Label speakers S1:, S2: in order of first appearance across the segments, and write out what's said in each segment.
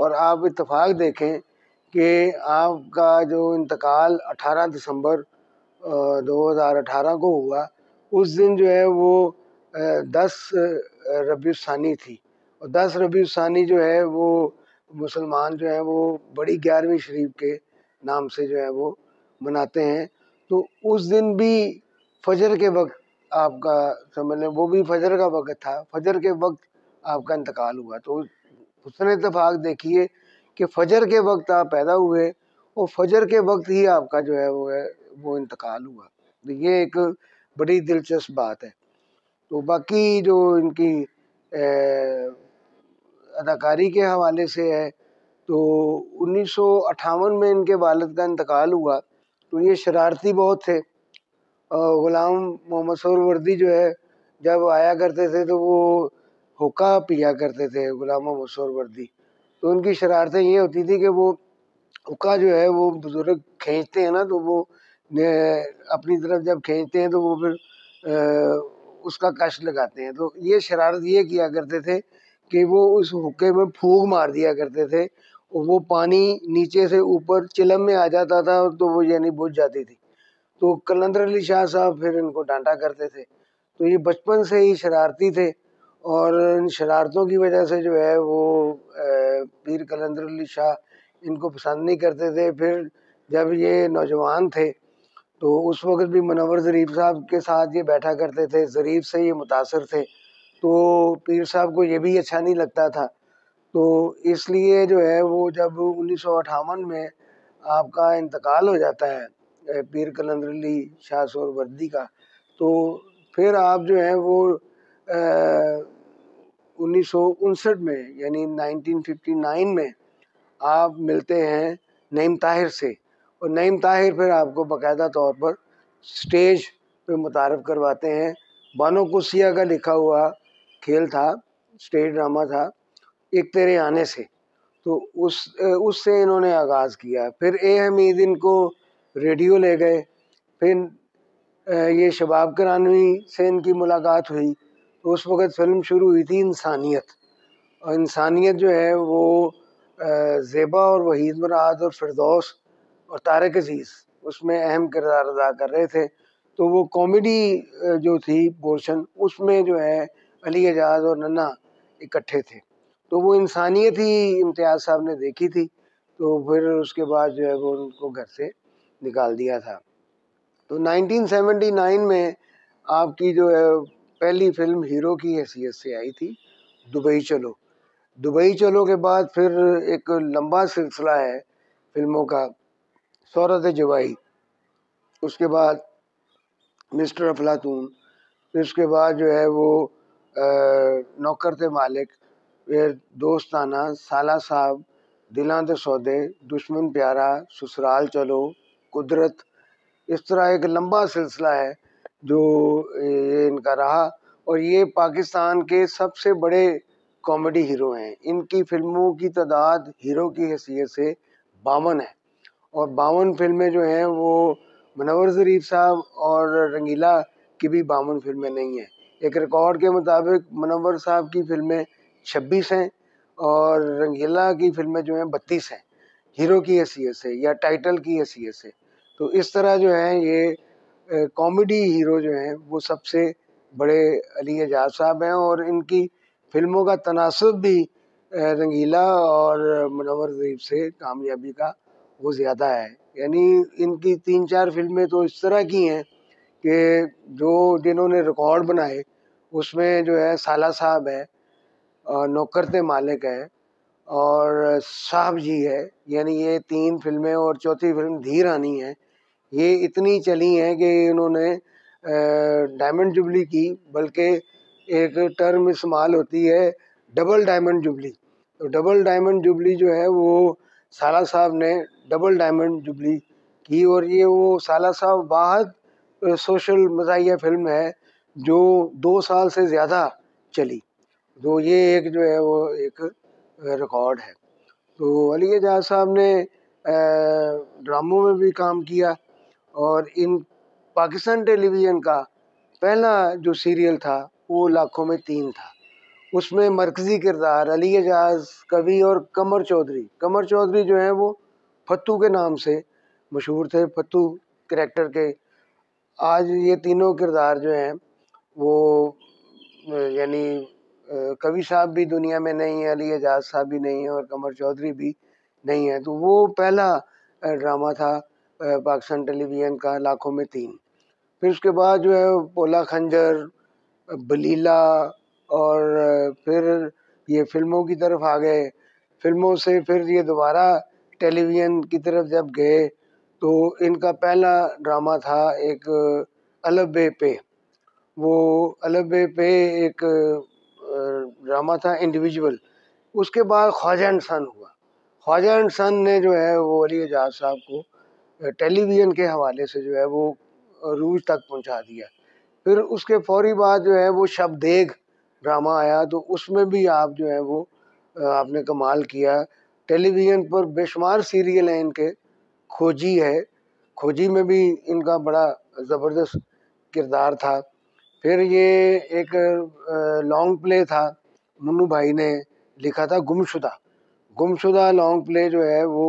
S1: اور آپ اتفاق دیکھیں کہ آپ کا جو انتقال 18 دسمبر 2018 کو ہوا، اس دن جو ہے وہ 10 ربیع الثانی تھی، اور 10 ربیع الثانی جو ہے وہ مسلمان جو ہیں وہ بڑی 11ویں شریف کے نام سے جو ہے وہ مناتے ہیں۔ تو اس دن بھی فجر کے وقت آپ کا سمجھ لیں، وہ بھی فجر کا وقت تھا، فجر کے وقت آپ کا انتقال ہوا۔ تو حسن اتفاق دیکھیے کہ فجر کے وقت آپ پیدا ہوئے اور فجر کے وقت ہی آپ کا جو ہے وہ انتقال ہوا۔ یہ ایک بڑی دلچسپ بات ہے۔ تو باقی جو ان کی اداکاری کے حوالے سے ہے، تو 1958 میں ان کے والد کا انتقال ہوا۔ تو یہ شرارتی بہت تھے۔ غلام محمد سہروردی جو ہے جب آیا کرتے تھے تو وہ ہوکا پیا کرتے تھے، غلام محمد سہروردی۔ تو ان کی شرارتیں یہ ہوتی تھی کہ وہ ہوکا جو ہے وہ بزرگ کھینچتے ہیں نا، تو وہ اپنی طرف جب کھینچتے ہیں تو وہ پھر اس کا کش لگاتے ہیں۔ تو یہ شرارت یہ کیا کرتے تھے کہ وہ اس ہوکے میں پھونک مار دیا کرتے تھے، وہ پانی نیچے سے اوپر چلم میں آ جاتا تھا تو وہ یعنی بجھ جاتی تھی۔ تو قلندر علی شاہ صاحب پھر ان کو ڈانٹا کرتے تھے۔ تو یہ بچپن سے ہی شرارتی تھے، اور ان شرارتوں کی وجہ سے جو ہے وہ پیر قلندر علی شاہ ان کو پسند نہیں کرتے تھے۔ پھر جب یہ نوجوان تھے تو اس وقت بھی منور ظریف صاحب کے ساتھ یہ بیٹھا کرتے تھے، ظریف سے یہ متاثر تھے، تو پیر صاحب کو یہ بھی اچھا نہیں لگتا تھا۔ تو اس لیے جو ہے وہ جب 1958 میں آپ کا انتقال ہو جاتا ہے پیر قلندر علی شاہ سہروردی کا، تو پھر آپ جو ہیں وہ 1959 میں یعنی 1959 میں آپ ملتے ہیں نعیم طاہر سے، اور نعیم طاہر پھر آپ کو باقاعدہ طور پر سٹیج پہ متعارف کرواتے ہیں۔ بانو قدسیہ کا لکھا ہوا کھیل تھا، سٹیج ڈرامہ تھا، ایک تیرے آنے سے، تو اس سے انہوں نے آغاز کیا۔ پھر اے حمید ان کو ریڈیو لے گئے، پھر یہ شباب کرانوی سے ان کی ملاقات ہوئی۔ تو اس وقت فلم شروع ہوئی تھی انسانیت، اور انسانیت جو ہے وہ زیبا اور وحید مراد اور فردوس اور طارق عزیز اس میں اہم کردار ادا کر رہے تھے۔ تو وہ کامیڈی جو تھی پورشن، اس میں جو ہے علی اعجاز اور ننا اکٹھے تھے۔ تو وہ انسانیت ہی امتیاز صاحب نے دیکھی تھی، تو پھر اس کے بعد جو ہے وہ ان کو گھر سے نکال دیا تھا۔ تو 1979 میں آپ کی جو ہے پہلی فلم ہیرو کی حیثیت سے آئی تھی دبئی چلو۔ دبئی چلو کے بعد پھر ایک لمبا سلسلہ ہے فلموں کا، شہرت جوائی، اس کے بعد مسٹر افلاطون، پھر اس کے بعد جو ہے وہ نوکر تھے مالک، پھر دوستانہ، سالہ صاحب، دلاں دے سودے، دشمن پیارا، سسرال چلو، قدرت۔ اس طرح ایک لمبا سلسلہ ہے جو یہ ان کا رہا، اور یہ پاکستان کے سب سے بڑے کامیڈی ہیرو ہیں۔ ان کی فلموں کی تعداد ہیرو کی حیثیت سے 52 ہے، اور 52 فلمیں جو ہیں وہ منور ظریف صاحب اور رنگیلا کی بھی 52 فلمیں نہیں ہیں۔ ایک ریکارڈ کے مطابق منور صاحب کی فلمیں 26 ہیں، اور رنگیلا کی فلمیں جو ہیں 32 ہیں، ہیرو کی حیثیت سے یا ٹائٹل کی حیثیت سے۔ تو اس طرح جو ہے یہ کامیڈی ہیرو جو ہیں وہ سب سے بڑے علی اعجاز صاحب ہیں، اور ان کی فلموں کا تناسب بھی رنگیلا اور منور ظریف سے کامیابی کا وہ زیادہ ہے۔ یعنی ان کی 3-4 فلمیں تو اس طرح کی ہیں کہ جنہوں نے ریکارڈ بنائے، اس میں جو ہے سالہ صاحب ہے، اور نوکر تھے مالک ہے، اور صاحب جی ہے، یعنی یہ 3 فلمیں، اور چوتھی فلم دھی رانی ہے۔ یہ اتنی چلی ہیں کہ انہوں نے ڈائمنڈ جبلی کی، بلکہ ایک ٹرم استعمال ہوتی ہے ڈبل ڈائمنڈ جبلی۔ تو ڈبل ڈائمنڈ جبلی جو ہے وہ سالہ صاحب نے ڈبل ڈائمنڈ جبلی کی، اور یہ وہ سالہ صاحب واحد سوشل مزاحیہ فلم ہے جو 2 سال سے زیادہ چلی۔ تو یہ ایک جو ہے وہ ایک ریکارڈ ہے۔ تو علی اعجاز صاحب نے ڈراموں میں بھی کام کیا، اور ان پاکستان ٹیلی ویژن کا پہلا جو سیریل تھا وہ لاکھوں میں 3 تھا، اس میں مرکزی کردار علی اعجاز، کبھی اور قمر چودھری. قمر چودھری جو ہیں وہ پھتو کے نام سے مشہور تھے، پھتو کریکٹر کے. آج یہ تینوں کردار جو ہیں وہ یعنی کبھی صاحب بھی دنیا میں نہیں ہے، علی اعجاز صاحب بھی نہیں ہیں، اور قمر چودھری بھی نہیں ہے. تو وہ پہلا ڈرامہ تھا پاکستان ٹیلی ویژن کا، لاکھوں میں تین. پھر اس کے بعد جو ہے پولا خنجر، بلیلا، اور پھر یہ فلموں کی طرف آ گئے. فلموں سے پھر یہ دوبارہ ٹیلی ویژن کی طرف جب گئے تو ان کا پہلا ڈرامہ تھا ایک الب پہ. وہ الب پہ ایک ڈرامہ تھا انڈیویجول. اس کے بعد خواجہ اینڈ سن ہوا. خواجہ اینڈ سن نے جو ہے وہ علی اعجاز صاحب کو ٹیلی ویژن کے حوالے سے جو ہے وہ عروج تک پہنچا دیا. پھر اس کے فوری بعد جو ہے وہ شب دیگ ڈرامہ آیا، تو اس میں بھی آپ جو ہے وہ آپ نے کمال کیا. ٹیلی ویژن پر بے شمار سیریل ہیں ان کے. کھوجی ہے، کھوجی میں بھی ان کا بڑا زبردست کردار تھا. پھر یہ ایک لانگ پلے تھا، منو بھائی نے لکھا تھا، گمشدہ. گمشدہ لانگ پلے جو ہے وہ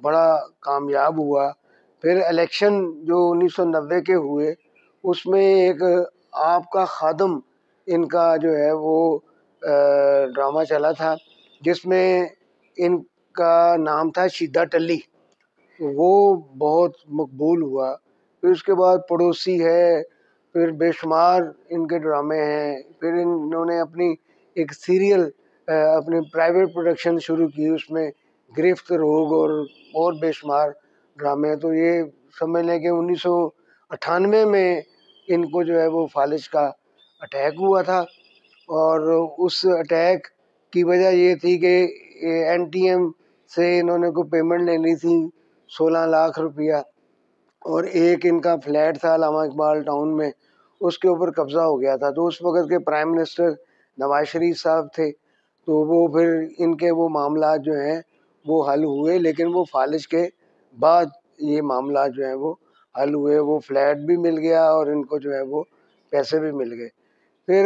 S1: بڑا کامیاب ہوا. پھر الیکشن جو 1990 کے ہوئے، اس میں ایک آپ کا خادم ان کا جو ہے وہ ڈرامہ چلا تھا، جس میں ان کا نام تھا شیدہ ٹلی. وہ بہت مقبول ہوا. پھر اس کے بعد پڑوسی ہے، پھر بے شمار ان کے ڈرامے ہیں. پھر انہوں نے اپنی ایک سیریل اپنی پرائیویٹ پروڈکشن شروع کی، اس میں گرفت، روگ اور بے شمار ڈرامے ہیں. تو یہ سمجھ لیں کہ 1998 میں ان کو جو ہے وہ فالج کا اٹیک ہوا تھا. اور اس اٹیک کی وجہ یہ تھی کہ این ٹی ایم سے انہوں نے کوئی پیمنٹ لینی تھی 16 لاکھ روپیہ، اور ایک ان کا فلیٹ تھا علامہ اقبال ٹاؤن میں، اس کے اوپر قبضہ ہو گیا تھا. تو اس وقت کے پرائم منسٹر نواز شریف صاحب تھے. تو وہ پھر ان کے وہ معاملات جو ہیں وہ حل ہوئے، لیکن وہ فالج کے بعد یہ معاملات جو ہیں وہ حل ہوئے. وہ فلیٹ بھی مل گیا اور ان کو جو ہے وہ پیسے بھی مل گئے. پھر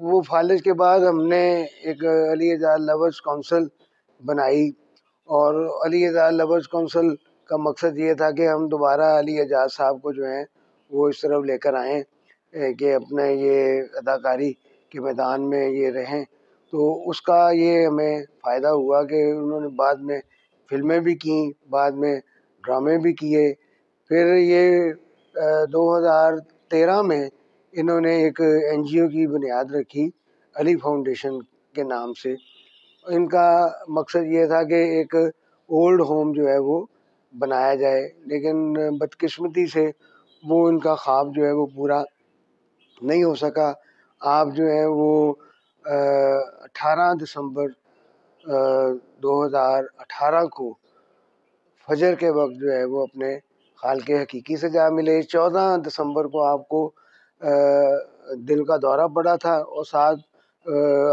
S1: وہ فالج کے بعد ہم نے ایک علی اعجاز لورز کونسل بنائی، اور علی اعجاز لورز کونسل کا مقصد یہ تھا کہ ہم دوبارہ علی اعجاز صاحب کو جو ہیں وہ اس طرف لے کر آئیں کہ اپنے یہ اداکاری کے میدان میں یہ رہیں. تو اس کا یہ ہمیں فائدہ ہوا کہ انہوں نے بعد میں فلمیں بھی کیں، بعد میں ڈرامے بھی کیے. پھر یہ 2013 میں انہوں نے ایک این جی او کی بنیاد رکھی، علی فاؤنڈیشن کے نام سے. ان کا مقصد یہ تھا کہ ایک اولڈ ہوم جو ہے وہ بنایا جائے، لیکن بدقسمتی سے وہ ان کا خواب جو ہے وہ پورا نہیں ہو سکا. آپ جو ہے وہ 18 دسمبر 2018 کو فجر کے وقت جو ہے وہ اپنے خالق حقیقی سے جا ملے. 14 دسمبر کو آپ کو دل کا دورہ پڑا تھا، اور ساتھ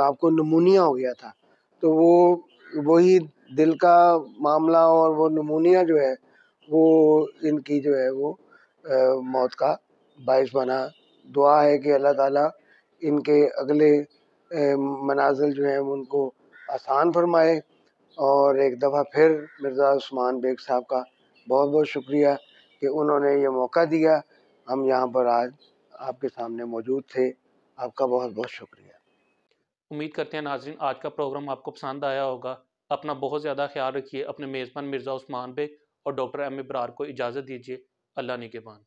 S1: آپ کو نمونیا ہو گیا تھا. تو وہی دل کا معاملہ اور وہ نمونیا جو ہے وہ ان کی جو ہے وہ موت کا باعث بنا. دعا ہے کہ اللہ تعالیٰ ان کے اگلے منازل جو ہیں ان کو آسان فرمائے. اور ایک دفعہ پھر مرزا عثمان بیگ صاحب کا بہت بہت شکریہ کہ انہوں نے یہ موقع دیا. ہم یہاں پر آج آپ کے سامنے موجود تھے. آپ کا بہت بہت شکریہ.
S2: امید کرتے ہیں ناظرین آج کا پروگرام آپ کو پسند آیا ہوگا. اپنا بہت زیادہ خیال رکھیے. اپنے میزبان مرزا عثمان بیگ اور ڈاکٹر ایم ابرار کو اجازت دیجیے. اللہ نگہبان.